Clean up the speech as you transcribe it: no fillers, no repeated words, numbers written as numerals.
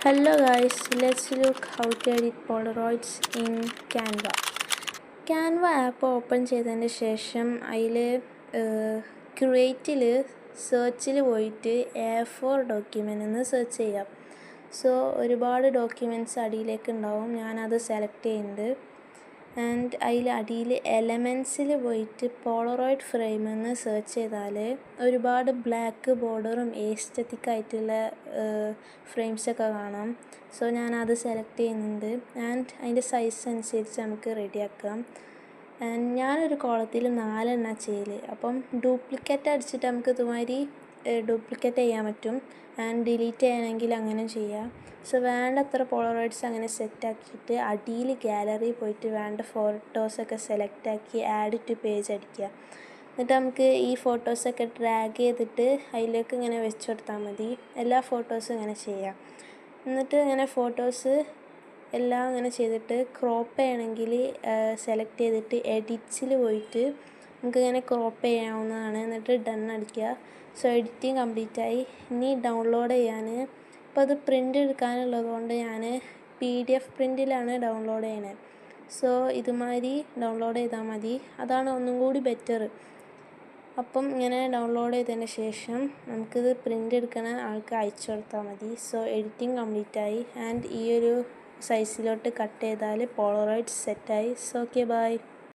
Hello guys, let's look how to edit Polaroids in Canva. Canva app open ചെയ്തതിന് ശേഷം അതിൽ ക്രിയേറ്റിൽ സെർച്ചിൽ പോയിട്ട് A4 document എന്ന് സെർച്ച് ചെയ്യാം. സോ ഒരുപാട് ഡോക്യുമെൻറ്റ്സ് അടിയിലേക്ക് ഉണ്ടാവും. ഞാനത് സെലക്ട് ചെയ്യുന്നുണ്ട്. ആൻഡ് അതിൽ അടിയിൽ എലമെൻസിൽ പോയിട്ട് പോളറോയിഡ് ഫ്രെയിം എന്ന് സെർച്ച് ചെയ്താൽ ഒരുപാട് ബ്ലാക്ക് ബോർഡറും ഏസ്തറ്റിക് ആയിട്ടുള്ള ഫ്രെയിംസൊക്കെ കാണാം. സോ ഞാനത് സെലക്ട് ചെയ്യുന്നുണ്ട്. ആൻഡ് അതിൻ്റെ സൈസ് അനുസരിച്ച് നമുക്ക് റെഡിയാക്കാം. ആൻഡ് ഞാനൊരു കോളത്തിൽ 4 ചെയ്യൽ. അപ്പം ഡ്യൂപ്ലിക്കേറ്റ് അടിച്ചിട്ട് നമുക്ക് ഇതുമാതിരി ഡ്യൂപ്ലിക്കേറ്റ് ചെയ്യാൻ പറ്റും. ആൻഡ് ഡിലീറ്റ് ചെയ്യണമെങ്കിൽ അങ്ങനെ ചെയ്യാം. സോ വേണ്ടത്ര പോളറോയിഡ്സ് അങ്ങനെ സെറ്റാക്കിയിട്ട് അടിയിൽ ഗാലറി പോയിട്ട് വേണ്ട ഫോട്ടോസൊക്കെ സെലക്ട് ആക്കി ആഡ് ടു പേജ് അടിക്കുക. എന്നിട്ട് നമുക്ക് ഈ ഫോട്ടോസൊക്കെ ഡ്രാഗ് ചെയ്തിട്ട് അതിലേക്ക് ഇങ്ങനെ വെച്ച് കൊടുത്താൽ മതി. എല്ലാ ഫോട്ടോസും ഇങ്ങനെ ചെയ്യാം. എന്നിട്ട് ഇങ്ങനെ ഫോട്ടോസ് എല്ലാം ഇങ്ങനെ ചെയ്തിട്ട് ക്രോപ്പ് ചെയ്യണമെങ്കിൽ സെലക്ട് ചെയ്തിട്ട് എഡിറ്റ്സിൽ പോയിട്ട് നമുക്കിങ്ങനെ ക്രോപ്പ് ചെയ്യാവുന്നതാണ്. എന്നിട്ട് ഡൺ അടിക്കുക. സോ എഡിറ്റിംഗ് കംപ്ലീറ്റായി. ഇനി ഡൗൺലോഡ് ചെയ്യാൻ അപ്പോൾ അത് പ്രിൻ്റ് എടുക്കാനുള്ളത് കൊണ്ട് ഞാൻ PDF പ്രിൻറ്റിലാണ് ഡൗൺലോഡ് ചെയ്യുന്നത്. സോ ഇതുമാതിരി ഡൗൺലോഡ് ചെയ്താൽ മതി. അതാണ് ഒന്നും കൂടി ബെറ്റർ. അപ്പം ഇങ്ങനെ ഡൗൺലോഡ് ചെയ്തതിന് ശേഷം നമുക്കിത് പ്രിൻ്റ് എടുക്കണ ആൾക്ക് അയച്ചു കൊടുത്താൽ മതി. So editing കംപ്ലീറ്റായി. ആൻഡ് ഈ ഒരു സൈസിലോട്ട് കട്ട് ചെയ്താൽ പോളറോയിഡ് സെറ്റായി. So okay bye.